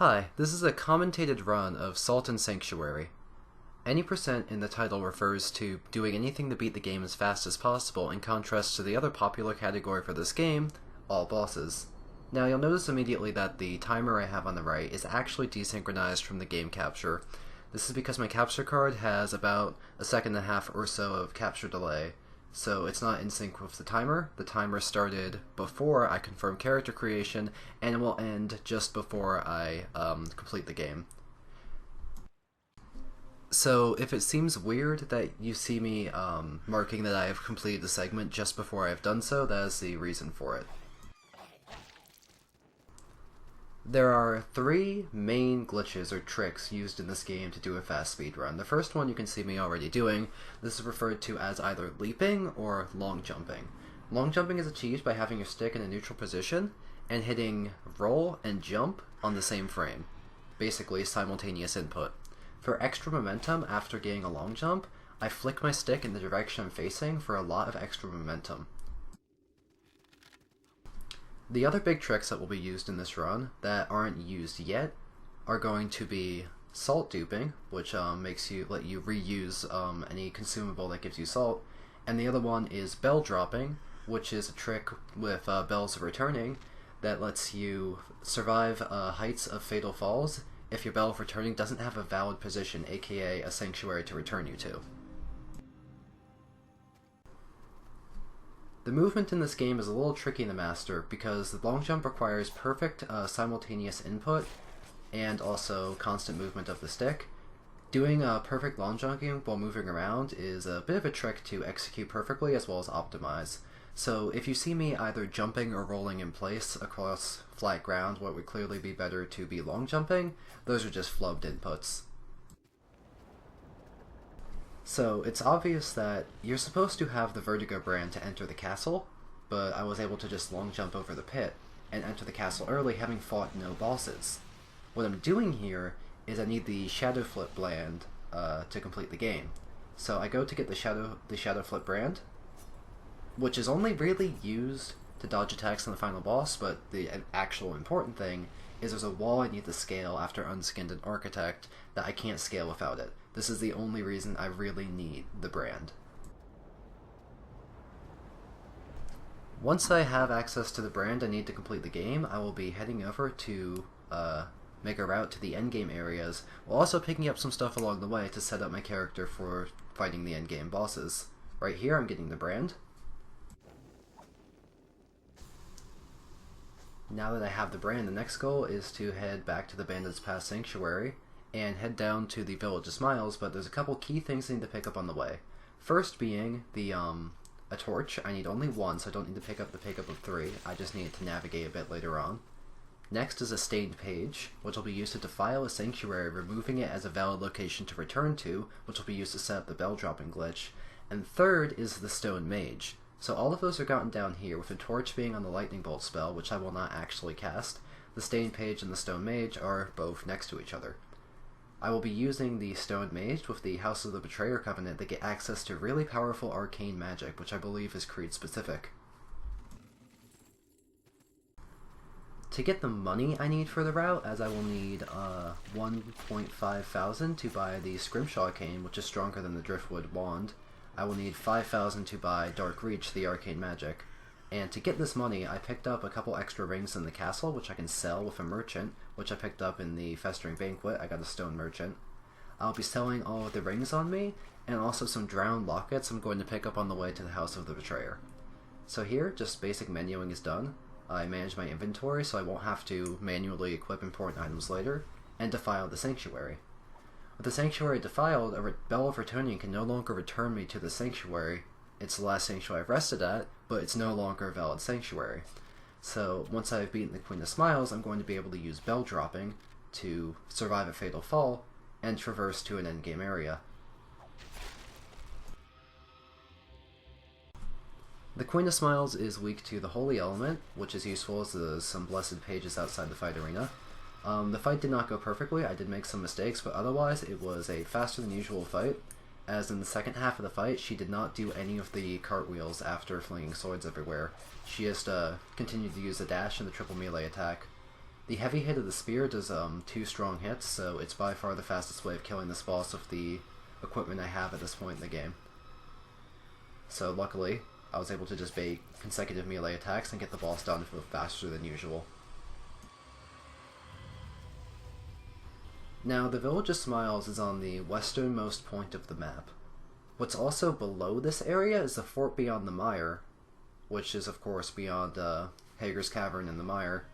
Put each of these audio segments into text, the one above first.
Hi, this is a commentated run of Salt and Sanctuary. Any percent in the title refers to doing anything to beat the game as fast as possible, in contrast to the other popular category for this game, all bosses. Now you'll notice immediately that the timer I have on the right is actually desynchronized from the game capture. This is because my capture card has about a second and a half or so of capture delay, so it's not in sync with the timer. The timer started before I confirm character creation, and it will end just before I complete the game. So if it seems weird that you see me marking that I have completed the segment just before I have done so, that is the reason for it. There are three main glitches or tricks used in this game to do a fast speedrun. The first one you can see me already doing. This is referred to as either leaping or long jumping. Long jumping is achieved by having your stick in a neutral position and hitting roll and jump on the same frame. Basically, simultaneous input. For extra momentum after getting a long jump, I flick my stick in the direction I'm facing for a lot of extra momentum. The other big tricks that will be used in this run that aren't used yet are going to be salt duping, which let you reuse any consumable that gives you salt, and the other one is bell dropping, which is a trick with bells returning that lets you survive heights of fatal falls if your bell of returning doesn't have a valid position, aka a sanctuary to return you to. The movement in this game is a little tricky to master because the long jump requires perfect simultaneous input and also constant movement of the stick. Doing perfect long jumping while moving around is a bit of a trick to execute perfectly as well as optimize. So if you see me either jumping or rolling in place across flat ground, what would clearly be better to be long jumping, those are just flubbed inputs. So it's obvious that you're supposed to have the Vertigo brand to enter the castle, but I was able to just long jump over the pit and enter the castle early, having fought no bosses. What I'm doing here is I need the Shadow Flip brand to complete the game. So I go to get the Shadow Flip brand, which is only really used to dodge attacks on the final boss, but the actual important thing is there's a wall I need to scale after Unskinned and Architect that I can't scale without it. This is the only reason I really need the brand. Once I have access to the brand I need to complete the game, I will be heading over to make a route to the endgame areas, while also picking up some stuff along the way to set up my character for fighting the endgame bosses. Right here I'm getting the brand. Now that I have the brand, the next goal is to head back to the Bandit's Pass Sanctuary and head down to the Village of Smiles, but there's a couple key things I need to pick up on the way. First being the a torch. I need only one, so I don't need to pick up the pickup of 3. I just need it to navigate a bit later on. Next is a stained page, which will be used to defile a sanctuary, removing it as a valid location to return to, which will be used to set up the bell dropping glitch. And third is the stone mage. So all of those are gotten down here, with the torch being on the lightning bolt spell, which I will not actually cast. The stained page and the stone mage are both next to each other. I will be using the Stone Mage with the House of the Betrayer Covenant to get access to really powerful arcane magic, which I believe is Creed specific. To get the money I need for the route, as I will need 1.5 thousand to buy the Scrimshaw Cane, which is stronger than the Driftwood Wand. I will need 5,000 to buy Dark Reach, the arcane magic. And to get this money, I picked up a couple extra rings in the castle, which I can sell with a merchant, which I picked up in the Festering Banquet. I got a stone merchant. I'll be selling all of the rings on me, and also some drowned lockets I'm going to pick up on the way to the House of the Betrayer. So here, just basic menuing is done. I manage my inventory so I won't have to manually equip important items later, and defile the sanctuary. With the sanctuary defiled, a Bell of Returning can no longer return me to the sanctuary. It's the last sanctuary I've rested at, but it's no longer a valid sanctuary. So once I've beaten the Queen of Smiles, I'm going to be able to use bell dropping to survive a fatal fall and traverse to an endgame area. The Queen of Smiles is weak to the Holy Element, which is useful as there's some blessed pages outside the fight arena. The fight did not go perfectly, I did make some mistakes, but otherwise it was a faster than usual fight. As in the second half of the fight, she did not do any of the cartwheels after flinging swords everywhere. She just continued to use the dash and the triple melee attack. The heavy hit of the spear does 2 strong hits, so it's by far the fastest way of killing this boss with the equipment I have at this point in the game. So luckily, I was able to just bait consecutive melee attacks and get the boss down faster than usual. Now, the Village of Smiles is on the westernmost point of the map. What's also below this area is the fort beyond the mire, which is of course beyond Hager's Cavern and the mire.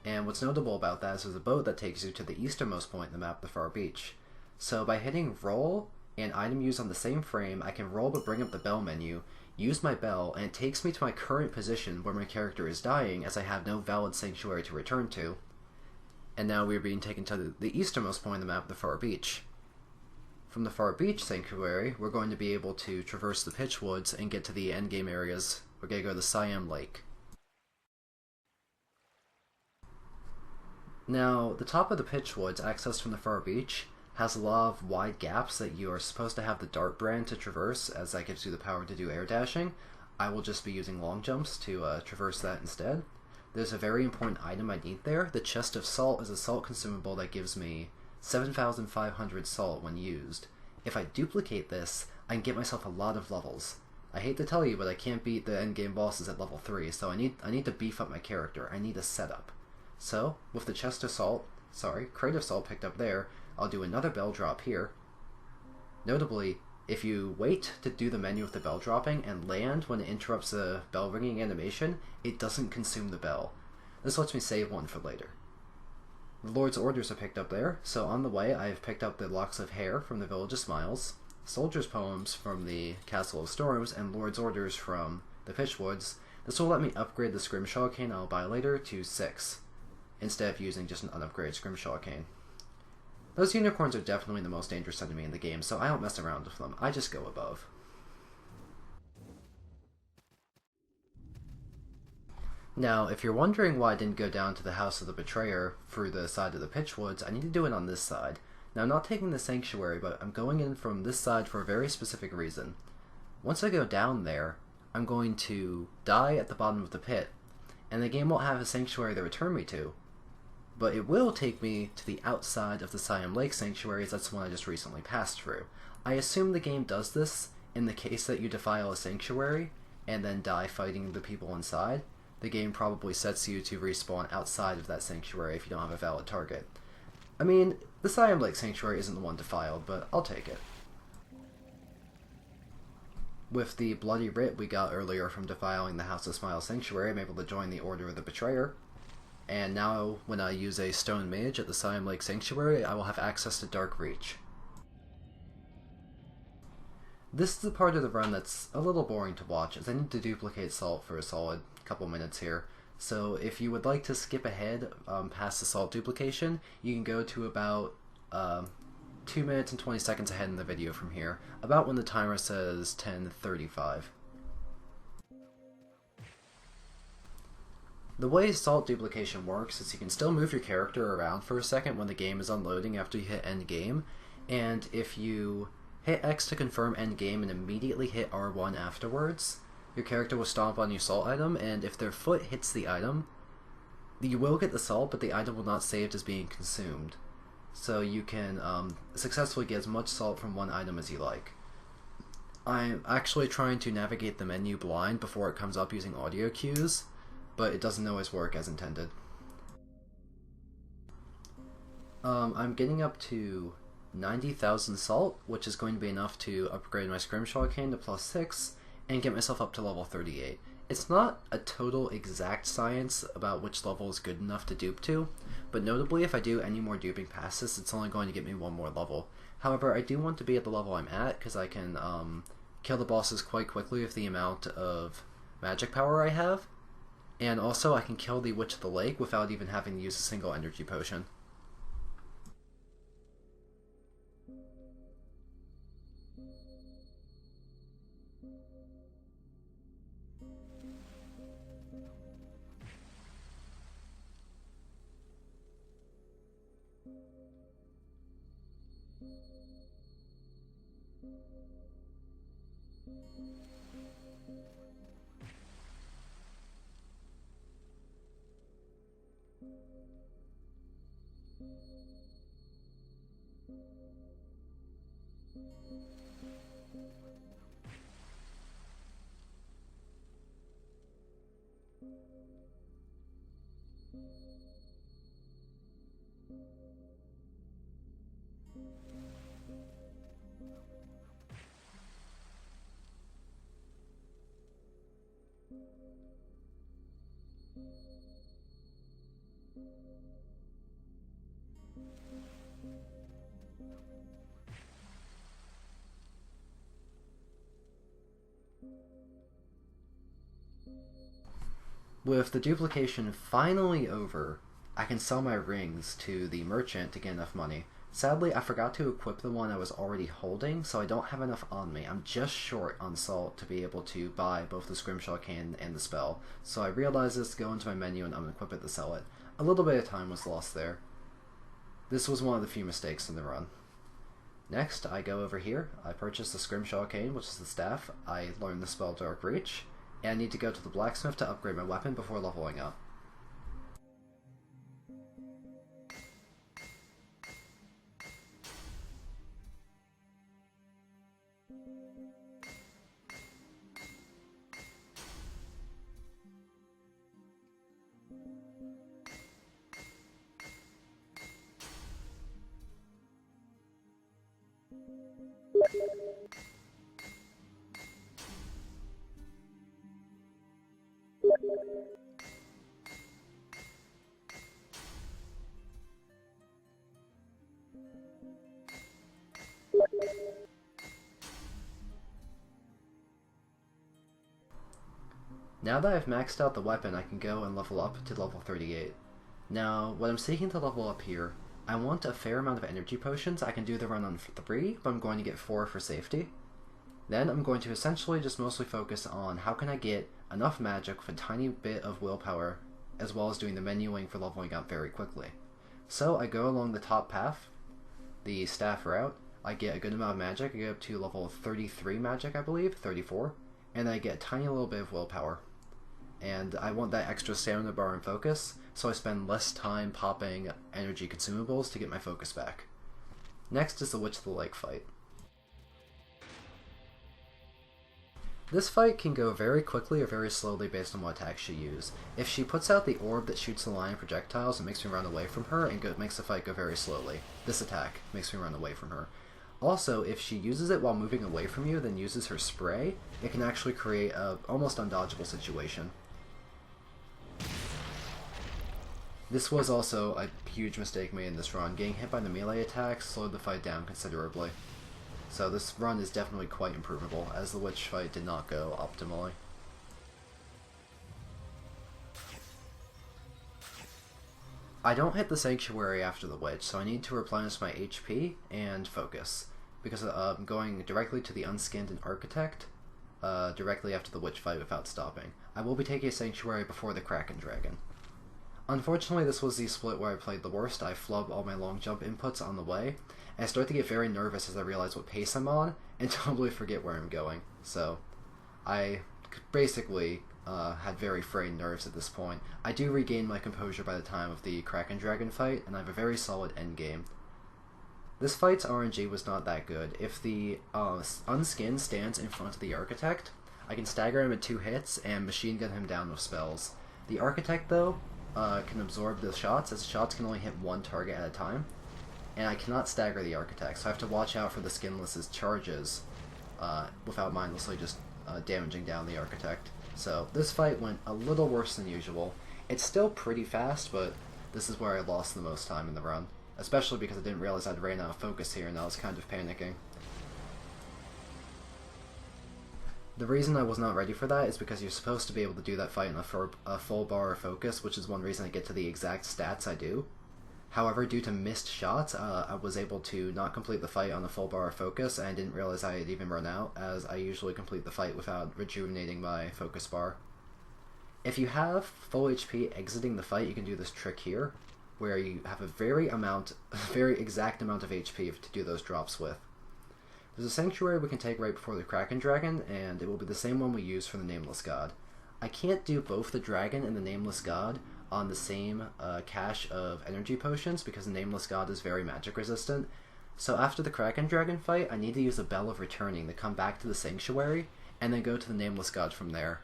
And what's notable about that is there's a boat that takes you to the easternmost point in the map, the far beach. So by hitting roll and item use on the same frame, I can roll but bring up the bell menu, use my bell, and it takes me to my current position where my character is dying, as I have no valid sanctuary to return to. And now we're being taken to the easternmost point of the map, the far beach. From the far beach sanctuary, we're going to be able to traverse the pitch woods and get to the endgame areas. We're going to go to Siam Lake. Now, the top of the pitch woods, accessed from the far beach, has a lot of wide gaps that you are supposed to have the dart brand to traverse, as that gives you the power to do air dashing. I will just be using long jumps to traverse that instead. There's a very important item I need there. The chest of salt is a salt consumable that gives me 7,500 salt when used. If I duplicate this, I can get myself a lot of levels. I hate to tell you, but I can't beat the endgame bosses at level 3, so I need to beef up my character. I need a setup. So, with the chest of salt, crate of salt picked up there, I'll do another bell drop here. Notably, if you wait to do the menu with the bell dropping and land when it interrupts the bell ringing animation, it doesn't consume the bell. This lets me save one for later. The Lord's Orders are picked up there, so on the way I have picked up the Locks of Hair from the Village of Smiles, Soldier's Poems from the Castle of Storms, and Lord's Orders from the Pitchwoods. This will let me upgrade the Scrimshaw Cane I'll buy later to 6, instead of using just an unupgraded Scrimshaw Cane. Those unicorns are definitely the most dangerous enemy in the game, so I don't mess around with them. I just go above. Now, if you're wondering why I didn't go down to the House of the Betrayer through the side of the Pitchwoods, I need to do it on this side. Now, I'm not taking the Sanctuary, but I'm going in from this side for a very specific reason. Once I go down there, I'm going to die at the bottom of the pit, and the game won't have a Sanctuary to return me to. But it will take me to the outside of the Siam Lake Sanctuary, as that's the one I just recently passed through. I assume the game does this in the case that you defile a sanctuary and then die fighting the people inside. The game probably sets you to respawn outside of that sanctuary if you don't have a valid target. I mean, the Siam Lake Sanctuary isn't the one defiled, but I'll take it. With the Bloody Writ we got earlier from defiling the House of Smiles Sanctuary, I'm able to join the Order of the Betrayer. And now, when I use a Stone Mage at the Siam Lake Sanctuary, I will have access to Dark Reach. This is the part of the run that's a little boring to watch, as I need to duplicate salt for a solid couple minutes here. So if you would like to skip ahead past the salt duplication, you can go to about 2 minutes and 20 seconds ahead in the video from here, about when the timer says 10:35. The way salt duplication works is you can still move your character around for a second when the game is unloading after you hit end game, and if you hit X to confirm end game and immediately hit R1 afterwards, your character will stomp on your salt item, and if their foot hits the item, you will get the salt, but the item will not saved as being consumed. So you can successfully get as much salt from one item as you like. I'm actually trying to navigate the menu blind before it comes up using audio cues, but it doesn't always work as intended. I'm getting up to 90,000 salt, which is going to be enough to upgrade my Scrimshaw Cane to +6 and get myself up to level 38. It's not a total exact science about which level is good enough to dupe to, but notably if I do any more duping past this, it's only going to get me one more level. However, I do want to be at the level I'm at, because I can kill the bosses quite quickly with the amount of magic power I have. And also, I can kill the Witch of the Lake without even having to use a single energy potion. With the duplication finally over, I can sell my rings to the merchant to get enough money. Sadly, I forgot to equip the one I was already holding, so I don't have enough on me. I'm just short on salt to be able to buy both the Scrimshaw Cane and the spell. So I realized this, go into my menu, and unequip it to sell it. A little bit of time was lost there. This was one of the few mistakes in the run. Next, I go over here, I purchase the Scrimshaw Cane, which is the staff, I learn the spell Dark Reach, and I need to go to the blacksmith to upgrade my weapon before leveling up. Now that I've maxed out the weapon, I can go and level up to level 38. Now, what I'm seeking to level up here, I want a fair amount of energy potions. I can do the run on 3, but I'm going to get 4 for safety. Then I'm going to essentially just mostly focus on how can I get enough magic with a tiny bit of willpower, as well as doing the menuing for leveling up very quickly. So I go along the top path, the staff route, I get a good amount of magic, I get up to level 33 magic I believe, 34, and I get a tiny little bit of willpower. And I want that extra stamina bar and focus, so I spend less time popping energy consumables to get my focus back. Next is the Witch of the Lake fight. This fight can go very quickly or very slowly based on what attack she uses. If she puts out the orb that shoots a line of projectiles, it makes me run away from her and makes the fight go very slowly. This attack makes me run away from her. Also, if she uses it while moving away from you, then uses her spray, it can actually create a almost undodgeable situation. This was also a huge mistake made in this run. Getting hit by the melee attack slowed the fight down considerably. So this run is definitely quite improvable, as the witch fight did not go optimally. I don't hit the sanctuary after the witch, so I need to replenish my HP and focus, because I'm going directly to the Unskinned and Architect directly after the witch fight without stopping. I will be taking a sanctuary before the Kraken Dragon. Unfortunately, this was the split where I played the worst. I flub all my long jump inputs on the way, and I start to get very nervous as I realize what pace I'm on, and totally forget where I'm going. So, I basically had very frayed nerves at this point. I do regain my composure by the time of the Kraken Dragon fight, and I have a very solid endgame. This fight's RNG was not that good. If the Unskinned stands in front of the Architect, I can stagger him in 2 hits and machine gun him down with spells. The Architect, though, can absorb the shots, as shots can only hit 1 target at a time, and I cannot stagger the Architect, so I have to watch out for the Skinless's charges without mindlessly just damaging down the Architect. So this fight went a little worse than usual. It's still pretty fast, but this is where I lost the most time in the run, especially because I didn't realize I'd ran out of focus here and I was kind of panicking. The reason I was not ready for that is because you're supposed to be able to do that fight in a full bar of focus, which is one reason I get to the exact stats I do. However, due to missed shots, I was able to not complete the fight on a full bar of focus, and I didn't realize I had even run out, as I usually complete the fight without rejuvenating my focus bar. If you have full HP exiting the fight, you can do this trick here, where you have a very exact amount of HP to do those drops with. There's a sanctuary we can take right before the Kraken Dragon, and it will be the same one we use for the Nameless God. I can't do both the Dragon and the Nameless God on the same cache of energy potions, because the Nameless God is very magic resistant. So after the Kraken Dragon fight, I need to use a Bell of Returning to come back to the Sanctuary, and then go to the Nameless God from there.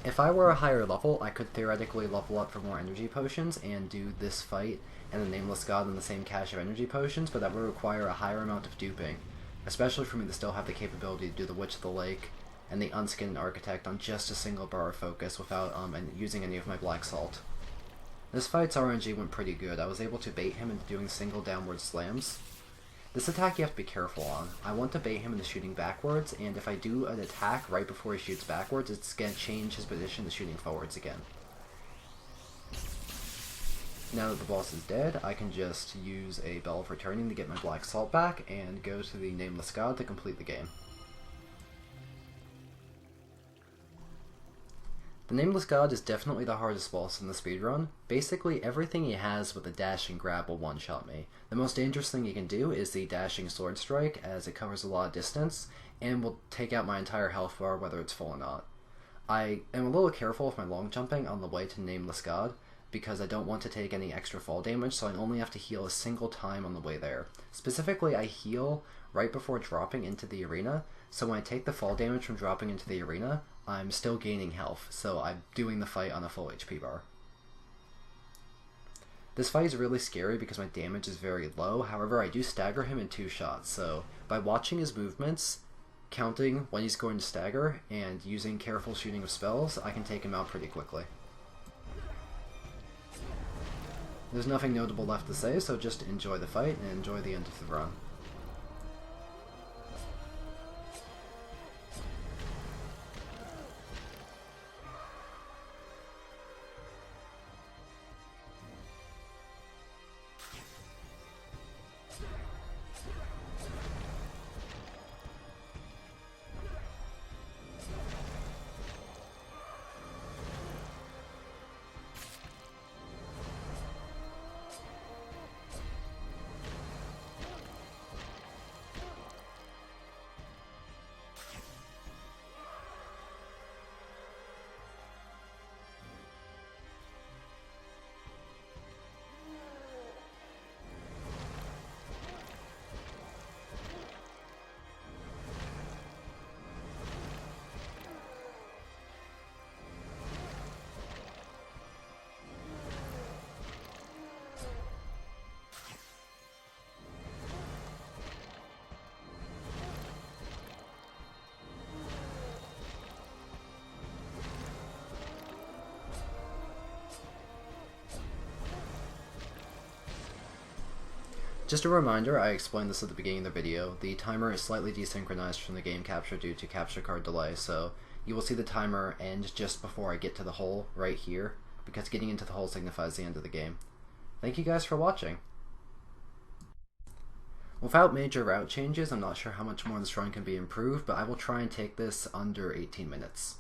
If I were a higher level, I could theoretically level up for more energy potions and do this fight and the Nameless God in the same cache of energy potions, but that would require a higher amount of duping, especially for me to still have the capability to do the Witch of the Lake and the Unskinned and Architect on just a single bar of focus without using any of my Black Salt. This fight's RNG went pretty good. I was able to bait him into doing single downward slams. This attack you have to be careful on. I want to bait him into shooting backwards, and if I do an attack right before he shoots backwards, it's going to change his position to shooting forwards again. Now that the boss is dead, I can just use a Bell of Returning to get my Black Salt back, and go to the Nameless God to complete the game. The Nameless God is definitely the hardest boss in the speedrun. Basically everything he has with a dash and grab will one-shot me. The most dangerous thing he can do is the dashing sword strike, as it covers a lot of distance, and will take out my entire health bar whether it's full or not. I am a little careful with my long jumping on the way to Nameless God, because I don't want to take any extra fall damage, so I only have to heal a single time on the way there. Specifically, I heal right before dropping into the arena, so when I take the fall damage from dropping into the arena, I'm still gaining health, so I'm doing the fight on a full HP bar. This fight is really scary because my damage is very low, however I do stagger him in 2 shots, so by watching his movements, counting when he's going to stagger, and using careful shooting of spells, I can take him out pretty quickly. There's nothing notable left to say, so just enjoy the fight and enjoy the end of the run. Just a reminder, I explained this at the beginning of the video, the timer is slightly desynchronized from the game capture due to capture card delay, so you will see the timer end just before I get to the hole right here, because getting into the hole signifies the end of the game. Thank you guys for watching. Without major route changes, I'm not sure how much more this run can be improved, but I will try and take this under 18 minutes.